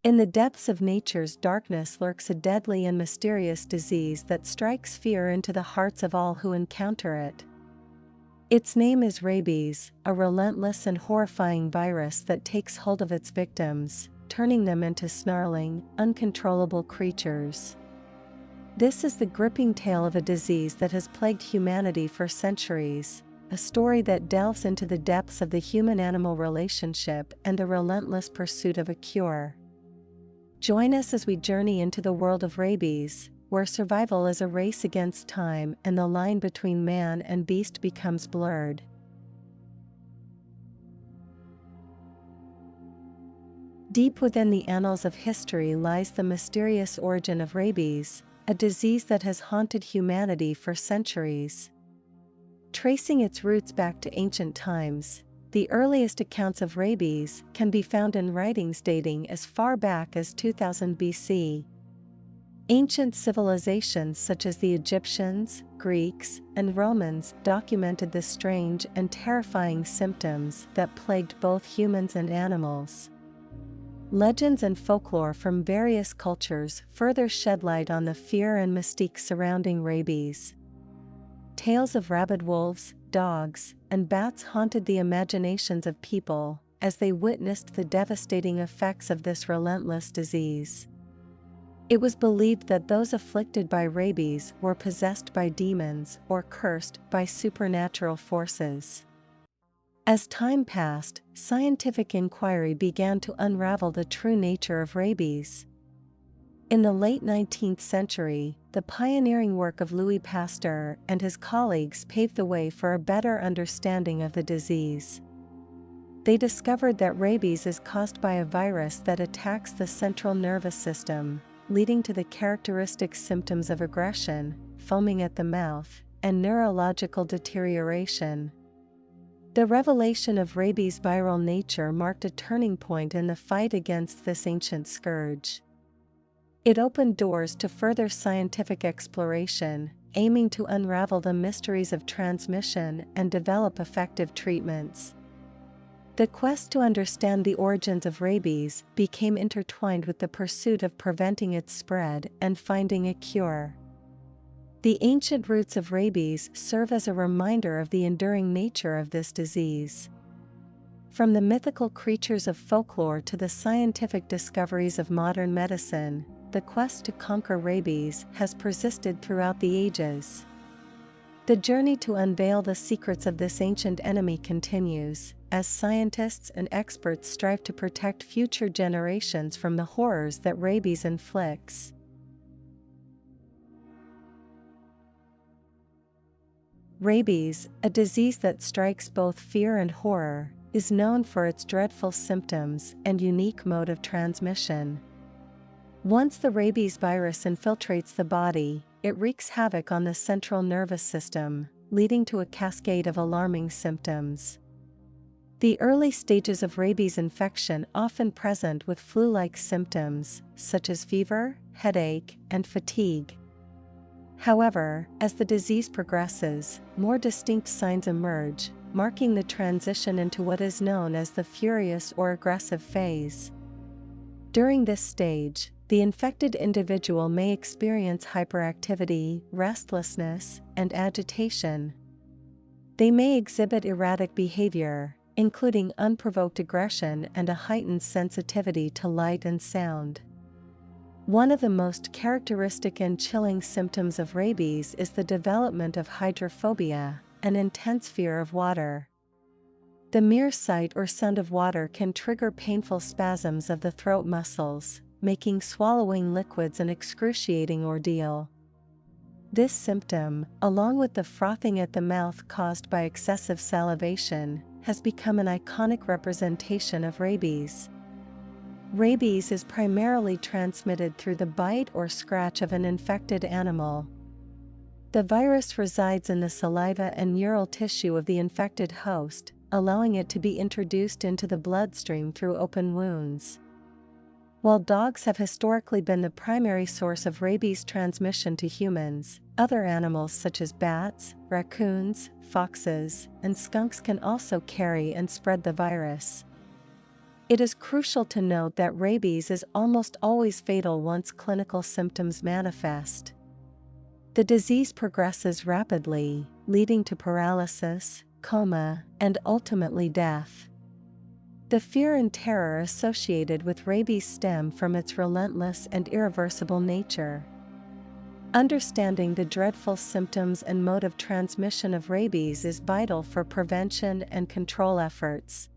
In the depths of nature's darkness lurks a deadly and mysterious disease that strikes fear into the hearts of all who encounter it. Its name is rabies, a relentless and horrifying virus that takes hold of its victims, turning them into snarling, uncontrollable creatures. This is the gripping tale of a disease that has plagued humanity for centuries, a story that delves into the depths of the human-animal relationship and the relentless pursuit of a cure. Join us as we journey into the world of rabies, where survival is a race against time and the line between man and beast becomes blurred. Deep within the annals of history lies the mysterious origin of rabies, a disease that has haunted humanity for centuries. Tracing its roots back to ancient times, the earliest accounts of rabies can be found in writings dating as far back as 2000 BC. Ancient civilizations such as the Egyptians, Greeks, and Romans documented the strange and terrifying symptoms that plagued both humans and animals. Legends and folklore from various cultures further shed light on the fear and mystique surrounding rabies. Tales of rabid wolves, dogs, and bats haunted the imaginations of people as they witnessed the devastating effects of this relentless disease. It was believed that those afflicted by rabies were possessed by demons or cursed by supernatural forces. As time passed, scientific inquiry began to unravel the true nature of rabies. In the late 19th century, the pioneering work of Louis Pasteur and his colleagues paved the way for a better understanding of the disease. They discovered that rabies is caused by a virus that attacks the central nervous system, leading to the characteristic symptoms of aggression, foaming at the mouth, and neurological deterioration. The revelation of rabies' viral nature marked a turning point in the fight against this ancient scourge. It opened doors to further scientific exploration, aiming to unravel the mysteries of transmission and develop effective treatments. The quest to understand the origins of rabies became intertwined with the pursuit of preventing its spread and finding a cure. The ancient roots of rabies serve as a reminder of the enduring nature of this disease. From the mythical creatures of folklore to the scientific discoveries of modern medicine, the quest to conquer rabies has persisted throughout the ages. The journey to unveil the secrets of this ancient enemy continues, as scientists and experts strive to protect future generations from the horrors that rabies inflicts. Rabies, a disease that strikes both fear and horror, is known for its dreadful symptoms and unique mode of transmission. Once the rabies virus infiltrates the body, it wreaks havoc on the central nervous system, leading to a cascade of alarming symptoms. The early stages of rabies infection often present with flu-like symptoms, such as fever, headache, and fatigue. However, as the disease progresses, more distinct signs emerge, marking the transition into what is known as the furious or aggressive phase. During this stage, the infected individual may experience hyperactivity, restlessness, and agitation. They may exhibit erratic behavior, including unprovoked aggression and a heightened sensitivity to light and sound. One of the most characteristic and chilling symptoms of rabies is the development of hydrophobia, an intense fear of water. The mere sight or sound of water can trigger painful spasms of the throat muscles, making swallowing liquids an excruciating ordeal. This symptom, along with the frothing at the mouth caused by excessive salivation, has become an iconic representation of rabies. Rabies is primarily transmitted through the bite or scratch of an infected animal. The virus resides in the saliva and neural tissue of the infected host, allowing it to be introduced into the bloodstream through open wounds. While dogs have historically been the primary source of rabies transmission to humans, other animals such as bats, raccoons, foxes, and skunks can also carry and spread the virus. It is crucial to note that rabies is almost always fatal once clinical symptoms manifest. The disease progresses rapidly, leading to paralysis, coma, and ultimately death. The fear and terror associated with rabies stem from its relentless and irreversible nature. Understanding the dreadful symptoms and mode of transmission of rabies is vital for prevention and control efforts.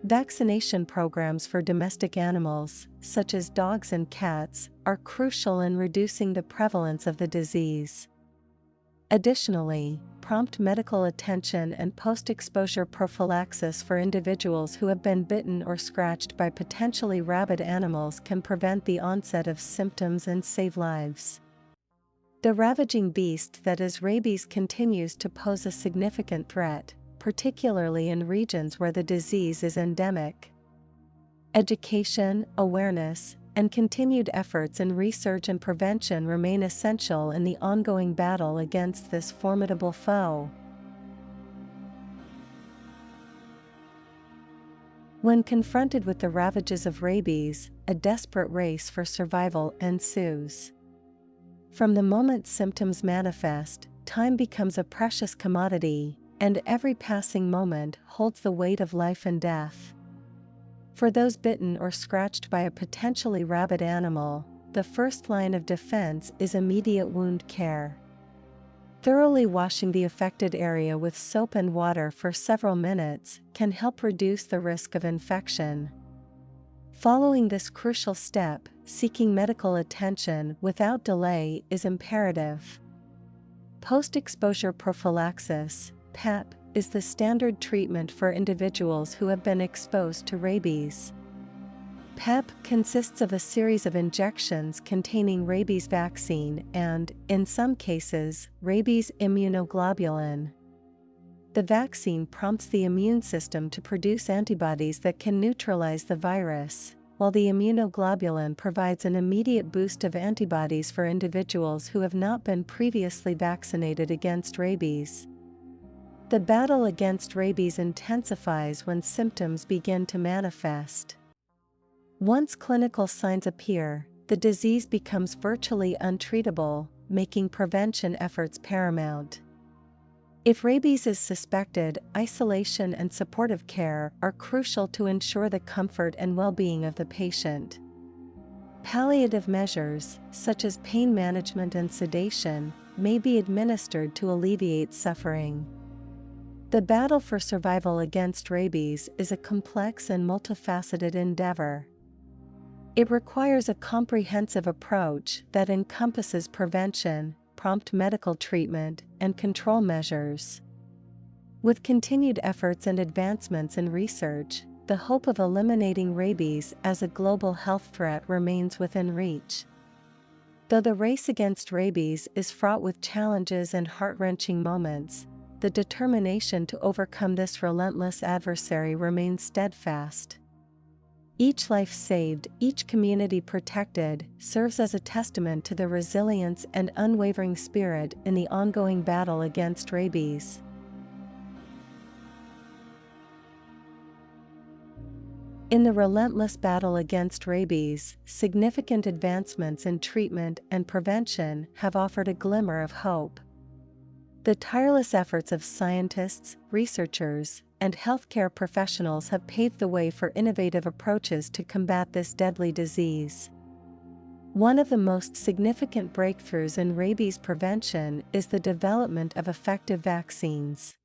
Vaccination programs for domestic animals, such as dogs and cats, are crucial in reducing the prevalence of the disease. Additionally, prompt medical attention and post-exposure prophylaxis for individuals who have been bitten or scratched by potentially rabid animals can prevent the onset of symptoms and save lives. The ravaging beast that is rabies continues to pose a significant threat, particularly in regions where the disease is endemic. Education, awareness, and continued efforts in research and prevention remain essential in the ongoing battle against this formidable foe. When confronted with the ravages of rabies, a desperate race for survival ensues. From the moment symptoms manifest, time becomes a precious commodity, and every passing moment holds the weight of life and death. For those bitten or scratched by a potentially rabid animal, the first line of defense is immediate wound care. Thoroughly washing the affected area with soap and water for several minutes can help reduce the risk of infection. Following this crucial step, seeking medical attention without delay is imperative. Post-exposure prophylaxis, PEP, is the standard treatment for individuals who have been exposed to rabies. PEP consists of a series of injections containing rabies vaccine and, in some cases, rabies immunoglobulin. The vaccine prompts the immune system to produce antibodies that can neutralize the virus, while the immunoglobulin provides an immediate boost of antibodies for individuals who have not been previously vaccinated against rabies. The battle against rabies intensifies when symptoms begin to manifest. Once clinical signs appear, the disease becomes virtually untreatable, making prevention efforts paramount. If rabies is suspected, isolation and supportive care are crucial to ensure the comfort and well-being of the patient. Palliative measures, such as pain management and sedation, may be administered to alleviate suffering. The battle for survival against rabies is a complex and multifaceted endeavor. It requires a comprehensive approach that encompasses prevention, prompt medical treatment, and control measures. With continued efforts and advancements in research, the hope of eliminating rabies as a global health threat remains within reach. Though the race against rabies is fraught with challenges and heart-wrenching moments, the determination to overcome this relentless adversary remains steadfast. Each life saved, each community protected, serves as a testament to the resilience and unwavering spirit in the ongoing battle against rabies. In the relentless battle against rabies, significant advancements in treatment and prevention have offered a glimmer of hope. The tireless efforts of scientists, researchers, and healthcare professionals have paved the way for innovative approaches to combat this deadly disease. One of the most significant breakthroughs in rabies prevention is the development of effective vaccines.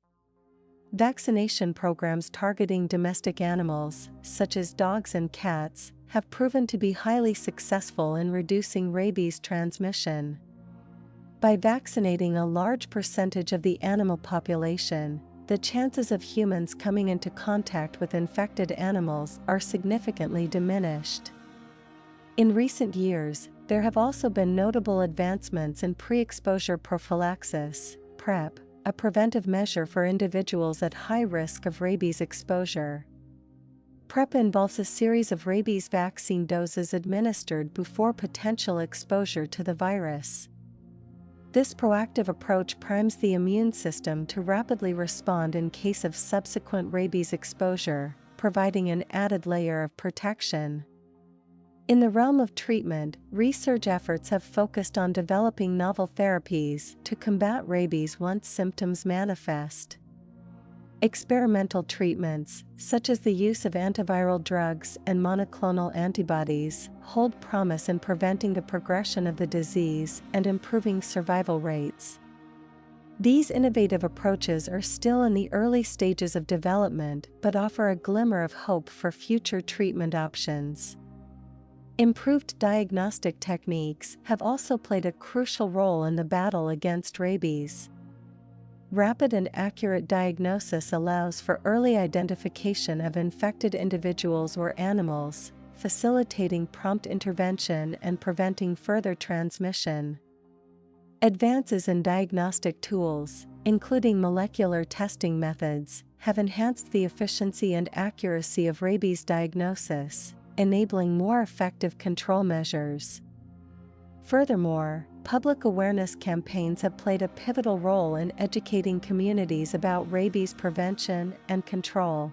Vaccination programs targeting domestic animals, such as dogs and cats, have proven to be highly successful in reducing rabies transmission. By vaccinating a large percentage of the animal population, the chances of humans coming into contact with infected animals are significantly diminished. In recent years, there have also been notable advancements in pre-exposure prophylaxis, PrEP, a preventive measure for individuals at high risk of rabies exposure. PrEP involves a series of rabies vaccine doses administered before potential exposure to the virus. This proactive approach primes the immune system to rapidly respond in case of subsequent rabies exposure, providing an added layer of protection. In the realm of treatment, research efforts have focused on developing novel therapies to combat rabies once symptoms manifest. Experimental treatments, such as the use of antiviral drugs and monoclonal antibodies, hold promise in preventing the progression of the disease and improving survival rates. These innovative approaches are still in the early stages of development but offer a glimmer of hope for future treatment options. Improved diagnostic techniques have also played a crucial role in the battle against rabies. Rapid and accurate diagnosis allows for early identification of infected individuals or animals, facilitating prompt intervention and preventing further transmission. Advances in diagnostic tools, including molecular testing methods, have enhanced the efficiency and accuracy of rabies diagnosis, enabling more effective control measures. Furthermore, public awareness campaigns have played a pivotal role in educating communities about rabies prevention and control.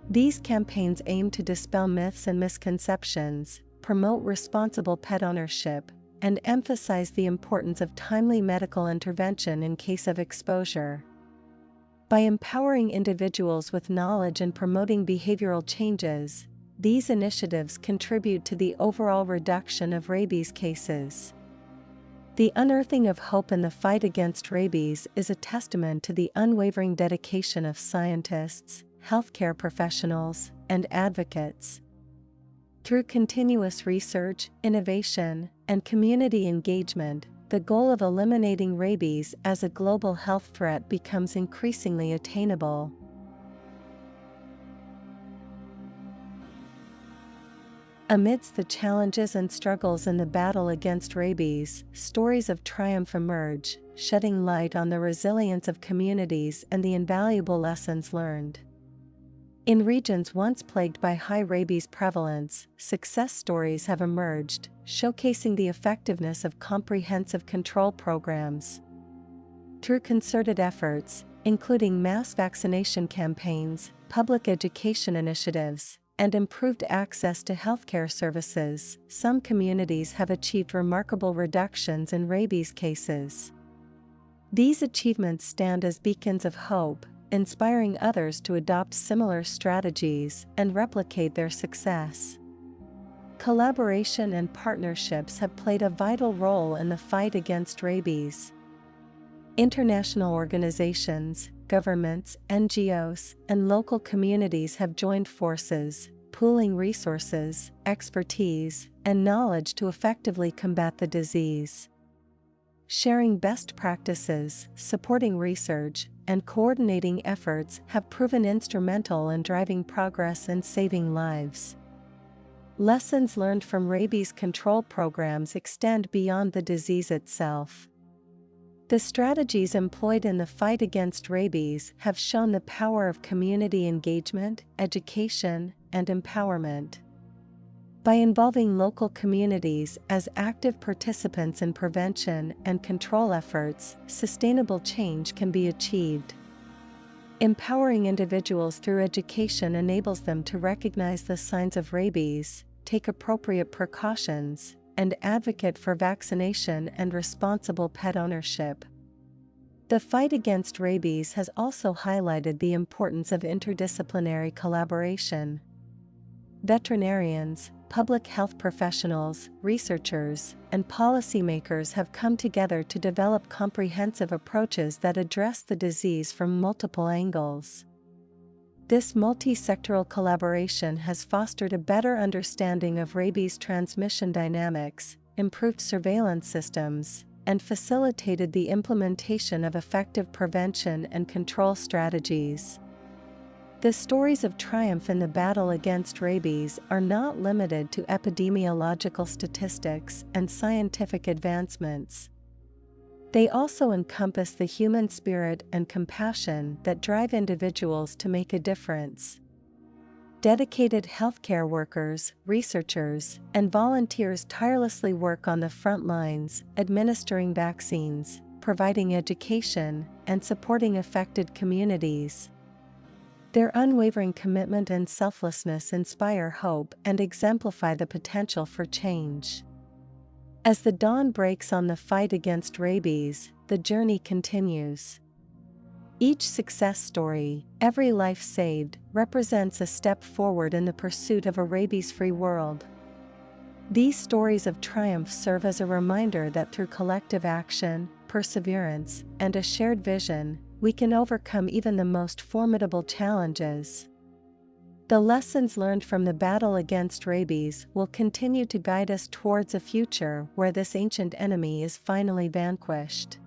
These campaigns aim to dispel myths and misconceptions, promote responsible pet ownership, and emphasize the importance of timely medical intervention in case of exposure. By empowering individuals with knowledge and promoting behavioral changes, these initiatives contribute to the overall reduction of rabies cases. The unearthing of hope in the fight against rabies is a testament to the unwavering dedication of scientists, healthcare professionals, and advocates. Through continuous research, innovation, and community engagement, the goal of eliminating rabies as a global health threat becomes increasingly attainable. Amidst the challenges and struggles in the battle against rabies, stories of triumph emerge, shedding light on the resilience of communities and the invaluable lessons learned. In regions once plagued by high rabies prevalence, success stories have emerged, showcasing the effectiveness of comprehensive control programs. Through concerted efforts, including mass vaccination campaigns, public education initiatives, and improved access to healthcare services, some communities have achieved remarkable reductions in rabies cases. These achievements stand as beacons of hope, inspiring others to adopt similar strategies and replicate their success. Collaboration and partnerships have played a vital role in the fight against rabies. International organizations, governments, NGOs, and local communities have joined forces, pooling resources, expertise, and knowledge to effectively combat the disease. Sharing best practices, supporting research, and coordinating efforts have proven instrumental in driving progress and saving lives. Lessons learned from rabies control programs extend beyond the disease itself. The strategies employed in the fight against rabies have shown the power of community engagement, education, and empowerment. By involving local communities as active participants in prevention and control efforts, sustainable change can be achieved. Empowering individuals through education enables them to recognize the signs of rabies, take appropriate precautions, and advocate for vaccination and responsible pet ownership. The fight against rabies has also highlighted the importance of interdisciplinary collaboration. Veterinarians, public health professionals, researchers, and policymakers have come together to develop comprehensive approaches that address the disease from multiple angles. This multi-sectoral collaboration has fostered a better understanding of rabies transmission dynamics, improved surveillance systems, and facilitated the implementation of effective prevention and control strategies. The stories of triumph in the battle against rabies are not limited to epidemiological statistics and scientific advancements. They also encompass the human spirit and compassion that drive individuals to make a difference. Dedicated healthcare workers, researchers, and volunteers tirelessly work on the front lines, administering vaccines, providing education, and supporting affected communities. Their unwavering commitment and selflessness inspire hope and exemplify the potential for change. As the dawn breaks on the fight against rabies, the journey continues. Each success story, every life saved, represents a step forward in the pursuit of a rabies-free world. These stories of triumph serve as a reminder that through collective action, perseverance, and a shared vision, we can overcome even the most formidable challenges. The lessons learned from the battle against rabies will continue to guide us towards a future where this ancient enemy is finally vanquished.